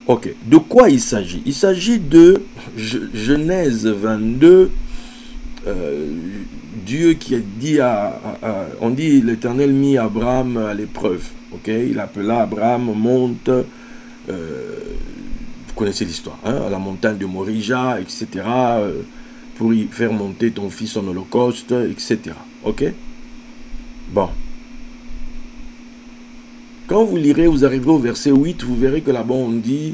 Ok, de quoi il s'agit? Il s'agit de Genèse 22, euh, Dieu qui a dit on dit l'Éternel mit Abraham à l'épreuve. Ok, il appela Abraham, monte, vous connaissez l'histoire, hein, à la montagne de Morija, etc., pour y faire monter ton fils en holocauste, etc. Ok? Bon. Quand vous lirez, vous arriverez au verset 8, vous verrez que là-bas on dit,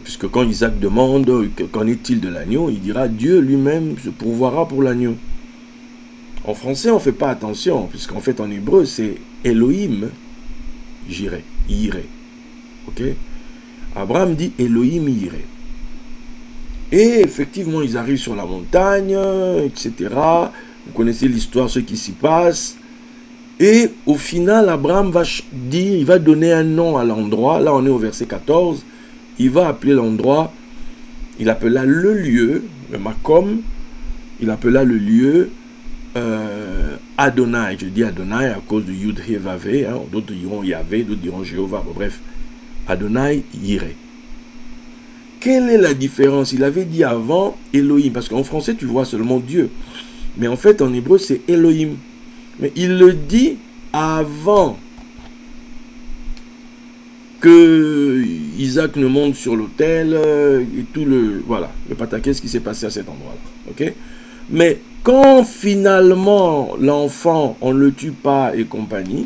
puisque quand Isaac demande qu'en est-il de l'agneau, il dira Dieu lui-même se pourvoira pour l'agneau. En français, on ne fait pas attention, puisqu'en fait en hébreu c'est Elohim, j'irai, irai. Ok? Abraham dit Elohim irai. Et effectivement, ils arrivent sur la montagne, etc. Vous connaissez l'histoire, ce qui s'y passe. Et au final, Abraham va dire, il va donner un nom à l'endroit. Là, on est au verset 14. Il va appeler l'endroit, il appela le lieu, le Makom, il appela le lieu Adonai. Je dis Adonai à cause de Yud He Vav He. Hein. D'autres diront Yahvé, d'autres diront Jéhovah. Bon, bref, Adonai Yireh. Quelle est la différence? Il avait dit avant Elohim, parce qu'en français, tu vois seulement Dieu. Mais en fait, en hébreu, c'est Elohim. Mais il le dit avant que Isaac ne monte sur l'autel et tout le... Voilà, le pataquès qui s'est passé à cet endroit-là. Ok? Mais quand finalement l'enfant, on ne le tue pas et compagnie,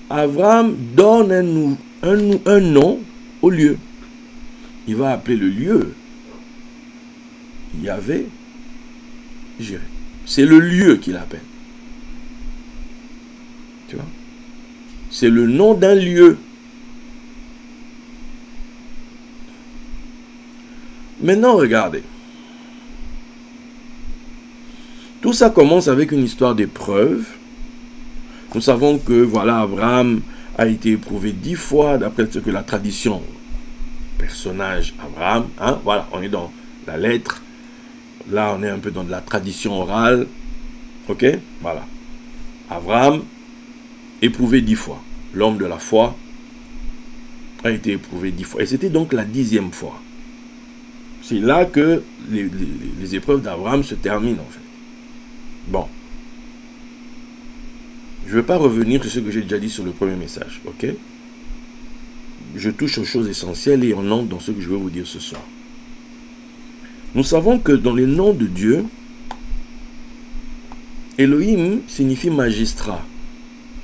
Abraham donne un nom au lieu. Il va appeler le lieu Yahvé Jireh. C'est le lieu qu'il appelle. Tu vois? C'est le nom d'un lieu. Maintenant, regardez. Tout ça commence avec une histoire d'épreuve. Nous savons que, voilà, Abraham a été éprouvé 10 fois, d'après ce que la tradition, personnage Abraham, hein, voilà, on est dans la lettre. Là, on est un peu dans de la tradition orale. Ok? Voilà. Abraham, éprouvé 10 fois. L'homme de la foi a été éprouvé 10 fois. Et c'était donc la 10e fois. C'est là que les épreuves d'Abraham se terminent, en fait. Bon. Je ne vais pas revenir sur ce que j'ai déjà dit sur le premier message. Ok? Je touche aux choses essentielles et on entre dans ce que je vais vous dire ce soir. Nous savons que dans les noms de Dieu, Elohim signifie magistrat,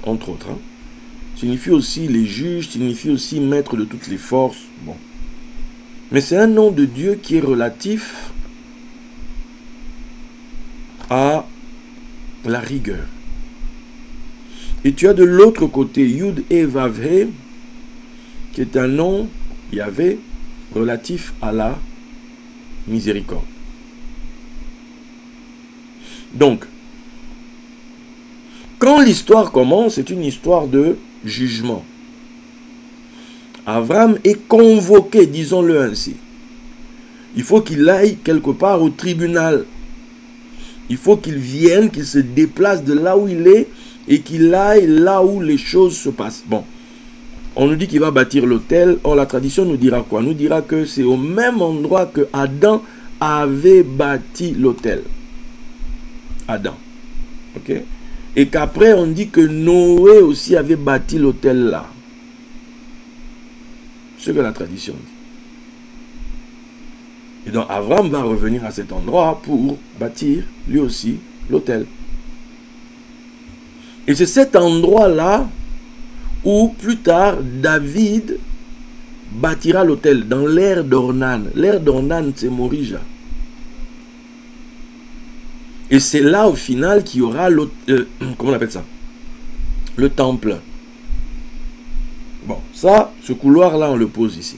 entre autres. Hein. Signifie aussi les juges, signifie aussi maître de toutes les forces. Bon. Mais c'est un nom de Dieu qui est relatif à la rigueur. Et tu as de l'autre côté Yud He Vav He, qui est un nom, Yahvé, relatif à la miséricorde. Donc, quand l'histoire commence, c'est une histoire de jugement. Abraham est convoqué, disons-le ainsi. Il faut qu'il aille quelque part au tribunal. Il faut qu'il vienne, qu'il se déplace de là où il est et qu'il aille là où les choses se passent. Bon, on nous dit qu'il va bâtir l'autel. Or, la tradition nous dira quoi? Nous dira que c'est au même endroit que Adam avait bâti l'autel. Adam. Ok? Et qu'après, on dit que Noé aussi avait bâti l'autel là. Ce que la tradition dit. Et donc, Abraham va revenir à cet endroit pour bâtir, lui aussi, l'autel. Et c'est cet endroit-là où, plus tard, David bâtira l'autel dans l'ère d'Ornan. L'ère d'Ornan, c'est Morija. Et c'est là, au final, qu'il y aura comment on appelle ça? Le temple. Bon, ça, ce couloir-là, on le pose ici.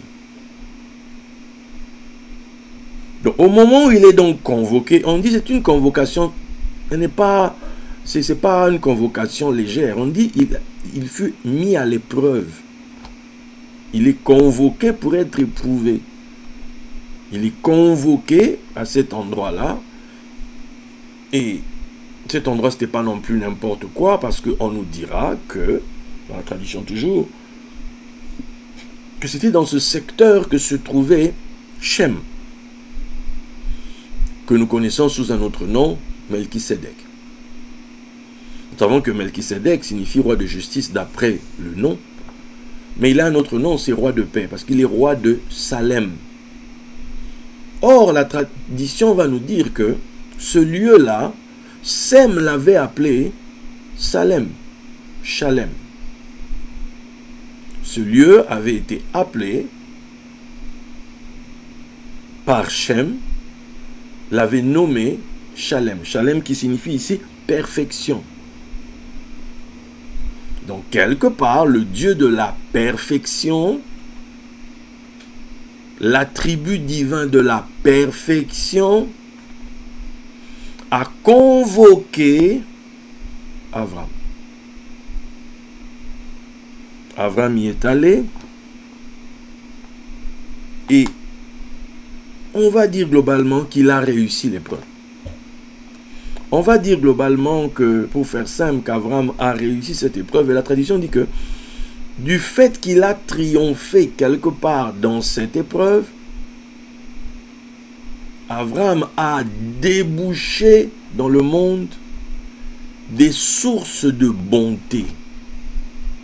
Donc, au moment où il est donc convoqué, on dit que c'est une convocation, elle n'est pas, c'est pas une convocation légère. On dit il fut mis à l'épreuve. Il est convoqué pour être éprouvé. Il est convoqué à cet endroit-là. Et cet endroit, ce n'était pas non plus n'importe quoi, parce qu'on nous dira que, dans la tradition toujours, que que c'était dans ce secteur que se trouvait Shem, que nous connaissons sous un autre nom, Melchisédek. Nous savons que Melchisédek signifie roi de justice d'après le nom, mais il a un autre nom, c'est roi de paix, parce qu'il est roi de Salem. Or, la tradition va nous dire que ce lieu-là, Sem l'avait appelé Salem, Shalem. Ce lieu avait été appelé par Shem, l'avait nommé Shalem. Shalem qui signifie ici perfection. Donc, quelque part, le Dieu de la perfection, l'attribut divin de la perfection, a convoqué Avram. Avram y est allé et on va dire globalement qu'il a réussi l'épreuve. On va dire globalement que, pour faire simple, qu'Avram a réussi cette épreuve. Et la tradition dit que, du fait qu'il a triomphé quelque part dans cette épreuve, Avram a débouché dans le monde des sources de bonté.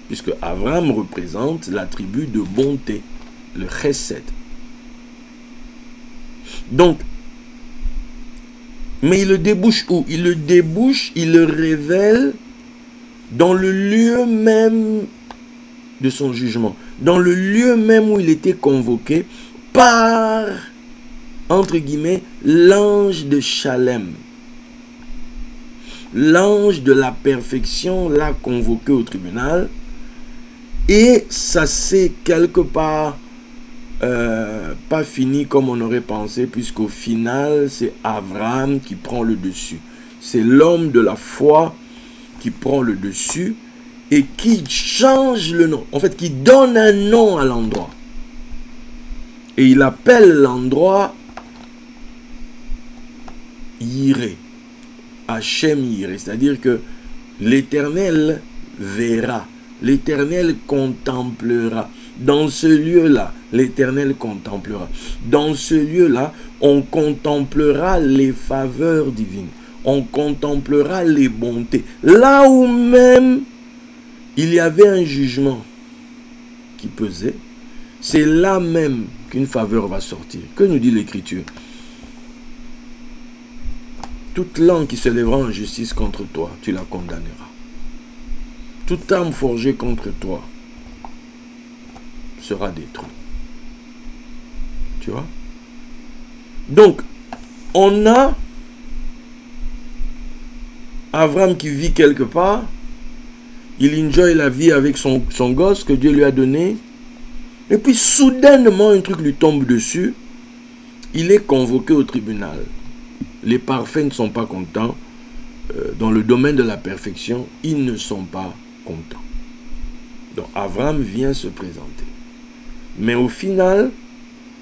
Puisque Avram représente l'attribut de bonté, le chesed. Donc, mais il le débouche où? Il le débouche, il le révèle dans le lieu même de son jugement. Dans le lieu même où il était convoqué par, entre guillemets, l'ange de Shalem. L'ange de la perfection l'a convoqué au tribunal. Et ça s'est quelque part pas fini comme on aurait pensé, puisqu'au final, c'est Avram qui prend le dessus. C'est l'homme de la foi qui prend le dessus et qui change le nom. En fait, qui donne un nom à l'endroit. Et il appelle l'endroit Yireh. Hachem Yireh. C'est-à-dire que l'Éternel verra. L'Éternel contemplera. Dans ce lieu-là, l'Éternel contemplera. Dans ce lieu-là, on contemplera les faveurs divines. On contemplera les bontés. Là où même il y avait un jugement qui pesait, c'est là même qu'une faveur va sortir. Que nous dit l'Écriture? Toute langue qui se lèvera en justice contre toi, tu la condamneras. Toute âme forgée contre toi sera détruite. Tu vois? Donc, on a Avram qui vit quelque part. Il enjoy la vie avec son gosse que Dieu lui a donné. Et puis, soudainement, un truc lui tombe dessus. Il est convoqué au tribunal. Les parfaits ne sont pas contents. Dans le domaine de la perfection, ils ne sont pas contents. Donc, Avram vient se présenter. Mais au final,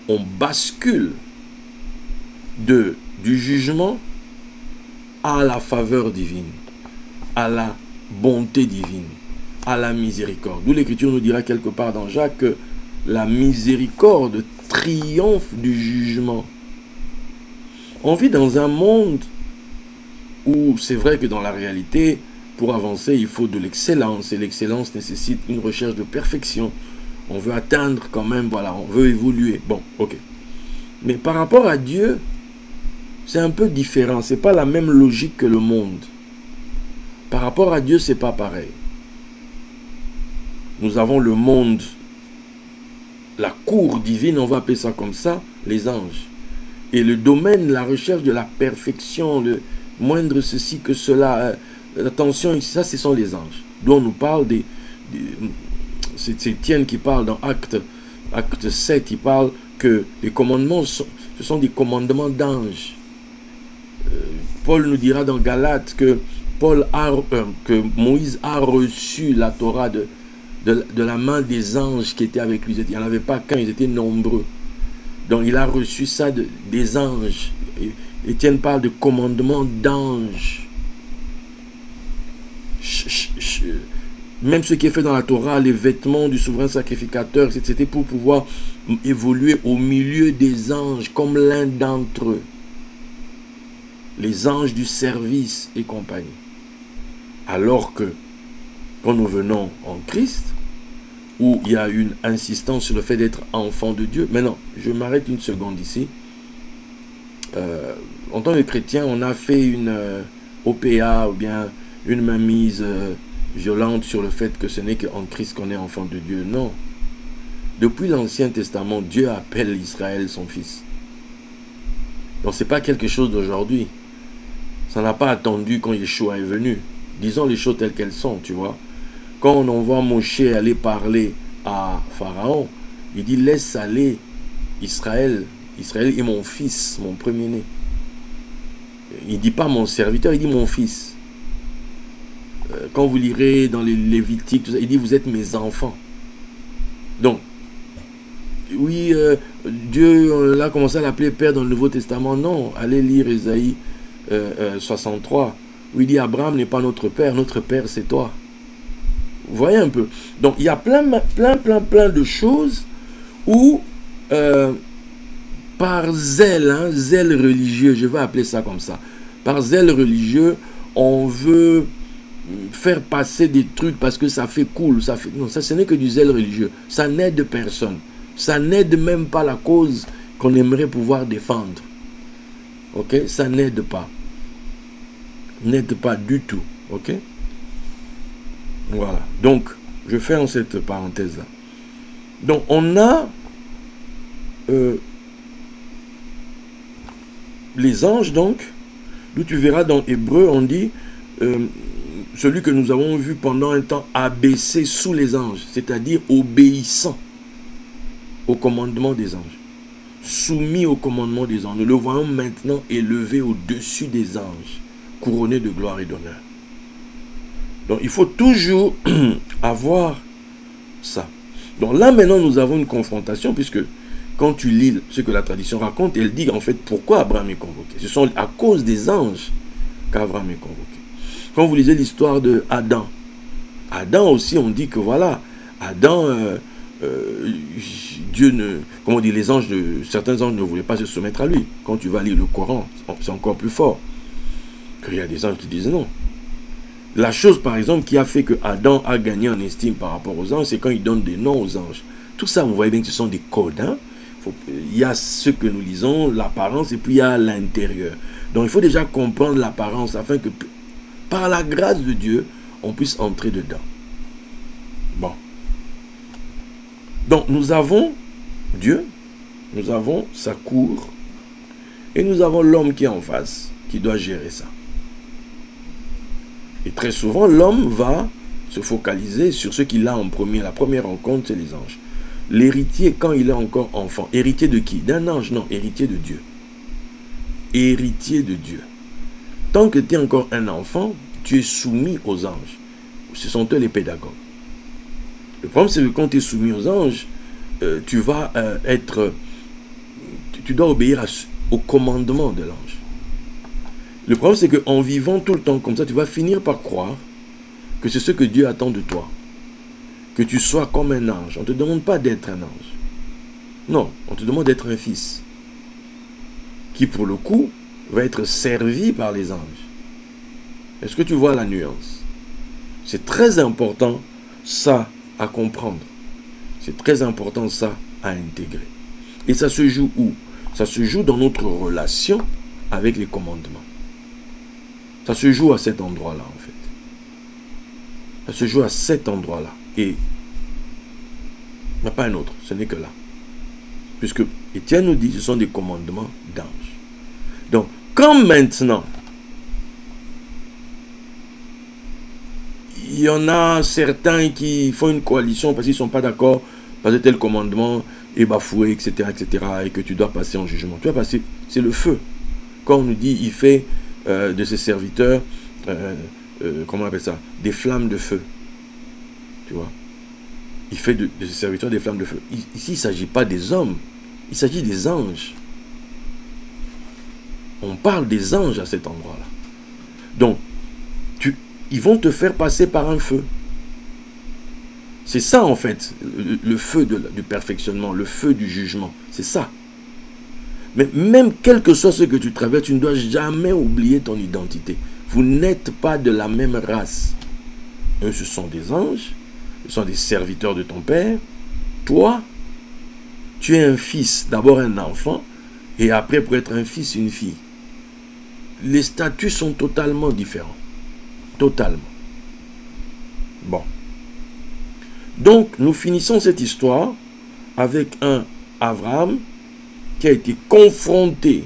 on bascule du jugement à la faveur divine, à la bonté divine, à la miséricorde. D'où l'Écriture nous dira quelque part dans Jacques que la miséricorde triomphe du jugement. On vit dans un monde où c'est vrai que dans la réalité, pour avancer, il faut de l'excellence. Et l'excellence nécessite une recherche de perfection. On veut atteindre quand même, voilà, on veut évoluer. Bon, ok. Mais par rapport à Dieu, c'est un peu différent. Ce n'est pas la même logique que le monde. Par rapport à Dieu, ce n'est pas pareil. Nous avons le monde, la cour divine, on va appeler ça comme ça, les anges. Et le domaine, la recherche de la perfection, le moindre ceci que cela, attention, ça, ce sont les anges. D'où on nous parle c'est Étienne qui parle dans Acte 7, il parle que les commandements, ce sont des commandements d'anges. Paul nous dira dans Galates que Moïse a reçu la Torah de la main des anges qui étaient avec lui. Il n'y en avait pas qu'un, ils étaient nombreux. Donc il a reçu ça des anges. Étienne parle de commandement d'anges. Même ce qui est fait dans la Torah, les vêtements du souverain sacrificateur, c'était pour pouvoir évoluer au milieu des anges comme l'un d'entre eux. Les anges du service et compagnie. Alors que, quand nous venons en Christ, où il y a une insistance sur le fait d'être enfant de Dieu. Maintenant, je m'arrête une seconde ici. En tant que chrétien, on a fait une OPA ou bien une mainmise violente sur le fait que ce n'est qu'en Christ qu'on est enfant de Dieu. Non. Depuis l'Ancien Testament, Dieu appelle Israël son fils. Donc ce n'est pas quelque chose d'aujourd'hui. Ça n'a pas attendu quand Yeshua est venu. Disons les choses telles qu'elles sont, tu vois. Quand on envoie Moshe aller parler à Pharaon, il dit laisse aller Israël. Israël est mon fils, mon premier-né. Il ne dit pas mon serviteur, il dit mon fils. Quand vous lirez dans les Lévitiques, il dit vous êtes mes enfants. Donc, oui, Dieu l'a commencé à l'appeler Père dans le Nouveau Testament. Non, allez lire Ésaïe 63, où il dit Abraham n'est pas notre Père c'est toi. Vous voyez un peu. Donc, il y a plein de choses où, par zèle, zèle religieux, je vais appeler ça comme ça, par zèle religieux, on veut faire passer des trucs parce que ça fait cool. Non, ça, ce n'est que du zèle religieux. Ça n'aide personne. Ça n'aide même pas la cause qu'on aimerait pouvoir défendre. Ok? Ça n'aide pas. N'aide pas du tout. Ok? Voilà. Donc, je ferme cette parenthèse-là. Donc, on a les anges, donc, d'où tu verras dans Hébreu, on dit celui que nous avons vu pendant un temps abaissé sous les anges, c'est-à-dire obéissant au commandement des anges, soumis au commandement des anges. Nous le voyons maintenant élevé au-dessus des anges, couronné de gloire et d'honneur. Donc il faut toujours avoir ça. Donc là maintenant nous avons une confrontation, puisque quand tu lis ce que la tradition raconte, elle dit en fait pourquoi Abraham est convoqué. Ce sont à cause des anges qu'Abraham est convoqué. Quand vous lisez l'histoire de Adam, Adam aussi on dit que voilà, Adam, Dieu ne, comment on dit, les anges, certains anges ne voulaient pas se soumettre à lui. Quand tu vas lire le Coran, c'est encore plus fort. Qu'il y a des anges qui disent non. La chose par exemple qui a fait que Adam a gagné en estime par rapport aux anges, c'est quand il donne des noms aux anges. Tout ça vous voyez bien que ce sont des codes. Hein? Il y a ce que nous lisons, l'apparence, et puis il y a l'intérieur. Donc il faut déjà comprendre l'apparence afin que par la grâce de Dieu, on puisse entrer dedans. Bon. Donc nous avons Dieu, nous avons sa cour, et nous avons l'homme qui est en face, qui doit gérer ça. Et très souvent, l'homme va se focaliser sur ce qu'il a en premier. La première rencontre, c'est les anges. L'héritier, quand il est encore enfant, héritier de qui? D'un ange? Non, héritier de Dieu. Héritier de Dieu. Tant que tu es encore un enfant, tu es soumis aux anges. Ce sont eux les pédagogues. Le problème, c'est que quand tu es soumis aux anges, tu vas tu dois obéir au commandement de l'ange. Le problème, c'est qu'en vivant tout le temps comme ça, tu vas finir par croire que c'est ce que Dieu attend de toi. Que tu sois comme un ange. On ne te demande pas d'être un ange. Non, on te demande d'être un fils. Qui, pour le coup, va être servi par les anges. Est-ce que tu vois la nuance? C'est très important, ça, à comprendre. C'est très important, ça, à intégrer. Et ça se joue où? Ça se joue dans notre relation avec les commandements. Ça se joue à cet endroit-là, en fait. Ça se joue à cet endroit-là. Et il n'y a pas un autre, ce n'est que là. Puisque Étienne nous dit, ce sont des commandements d'anges. Donc, quand maintenant, il y en a certains qui font une coalition parce qu'ils ne sont pas d'accord, parce que tel commandement est bafoué, etc., etc., et que tu dois passer en jugement. Tu vas passer, c'est le feu. Quand on nous dit, il fait de ses serviteurs, comment on appelle ça? Des flammes de feu. Tu vois? Il fait de ses serviteurs des flammes de feu. Ici, il ne s'agit pas des hommes, il s'agit des anges. On parle des anges à cet endroit-là. Donc, ils vont te faire passer par un feu. C'est ça en fait, le feu du perfectionnement, le feu du jugement. C'est ça. Mais même quel que soit ce que tu traverses, tu ne dois jamais oublier ton identité. Vous n'êtes pas de la même race. Eux, ce sont des anges, ce sont des serviteurs de ton Père. Toi, tu es un fils, d'abord un enfant, et après pour être un fils, une fille. Les statuts sont totalement différents. Totalement. Bon. Donc, nous finissons cette histoire avec un Abraham qui a été confronté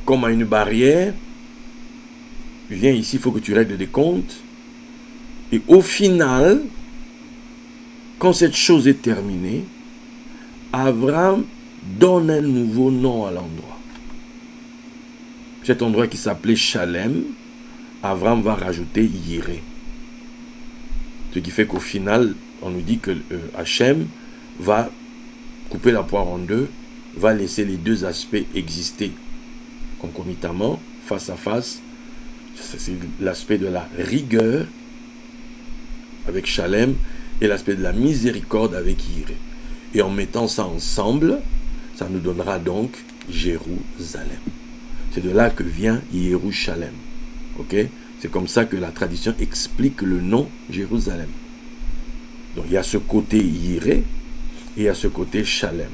comme à une barrière. Viens ici, il faut que tu règles des comptes. Et au final, quand cette chose est terminée, Abraham donne un nouveau nom à l'endroit. Cet endroit qui s'appelait Shalem, Abraham va rajouter Yireh. Ce qui fait qu'au final, on nous dit que Hachem va couper la poire en deux, va laisser les deux aspects exister concomitamment, face à face. C'est l'aspect de la rigueur avec Shalem et l'aspect de la miséricorde avec Yireh. Et en mettant ça ensemble, ça nous donnera donc Jérusalem. C'est de là que vient Yerushalem. Ok? C'est comme ça que la tradition explique le nom Jérusalem. Donc il y a ce côté Yireh et il y a ce côté Shalem.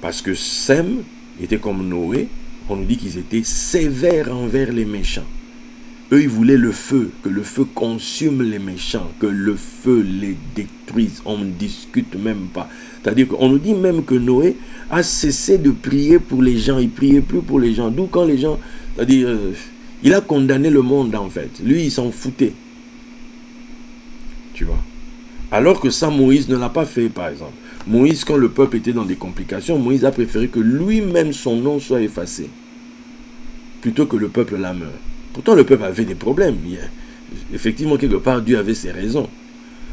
Parce que Sem était comme Noé, on nous dit qu'ils étaient sévères envers les méchants. Eux, ils voulaient le feu, que le feu consume les méchants, que le feu les détruise. On ne discute même pas. C'est-à-dire qu'on nous dit même que Noé a cessé de prier pour les gens. Il ne priait plus pour les gens. D'où quand les gens... C'est-à-dire, il a condamné le monde en fait. Lui, il s'en foutait. Tu vois. Alors que ça, Moïse ne l'a pas fait, par exemple. Moïse, quand le peuple était dans des complications, Moïse a préféré que lui-même, son nom soit effacé. Plutôt que le peuple la meure. Pourtant, le peuple avait des problèmes. Effectivement, quelque part, Dieu avait ses raisons.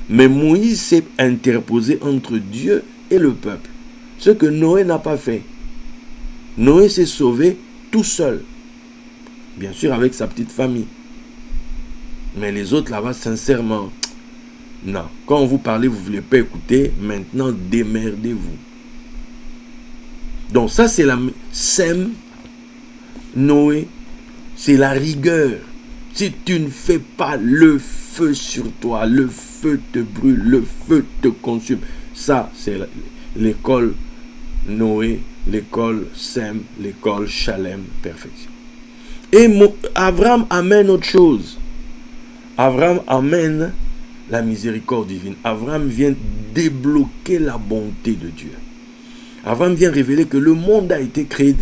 Mais Moïse s'est interposé entre Dieu et le peuple. Ce que Noé n'a pas fait. Noé s'est sauvé tout seul. Bien sûr, avec sa petite famille. Mais les autres là-bas, sincèrement, non. Quand on vous parle, vous ne voulez pas écouter. Maintenant, démerdez-vous. Donc ça, c'est la... Sem, Noé, c'est la rigueur. Si tu ne fais pas, le feu sur toi, le feu te brûle, le feu te consume. Ça, c'est l'école Noé, l'école Sem, l'école Shalem, perfection. Et Abraham amène autre chose. Abraham amène la miséricorde divine. Abraham vient débloquer la bonté de Dieu. Abraham vient révéler que le monde a été créé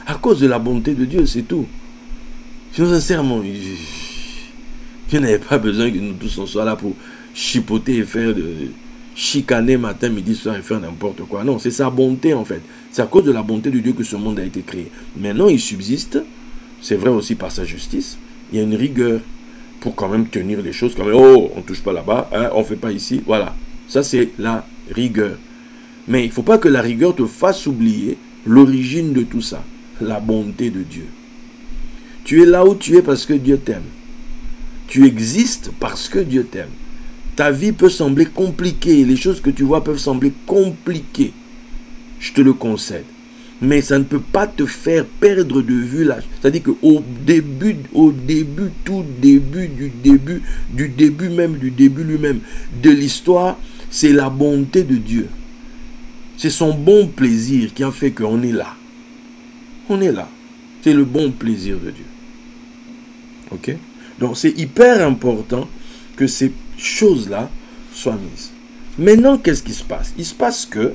à cause de la bonté de Dieu, c'est tout. Sinon, sincèrement, je n'avais pas besoin que nous tous on soit là pour chipoter et faire chicaner matin, midi, soir et faire n'importe quoi. Non, c'est sa bonté en fait. C'est à cause de la bonté de Dieu que ce monde a été créé. Maintenant, il subsiste. C'est vrai aussi par sa justice. Il y a une rigueur pour quand même tenir les choses comme oh, on ne touche pas là-bas, hein, on ne fait pas ici. Voilà. Ça, c'est la rigueur. Mais il ne faut pas que la rigueur te fasse oublier l'origine de tout ça. La bonté de Dieu. Tu es là où tu es parce que Dieu t'aime. Tu existes parce que Dieu t'aime. Ta vie peut sembler compliquée. Les choses que tu vois peuvent sembler compliquées. Je te le concède. Mais ça ne peut pas te faire perdre de vue là. C'est-à-dire qu'au début, tout début, du début lui-même, de l'histoire, c'est la bonté de Dieu. C'est son bon plaisir qui a fait qu'on est là. On est là. C'est le bon plaisir de Dieu. Ok? Donc c'est hyper important que ces choses-là soient mises. Maintenant, qu'est-ce qui se passe? Il se passe que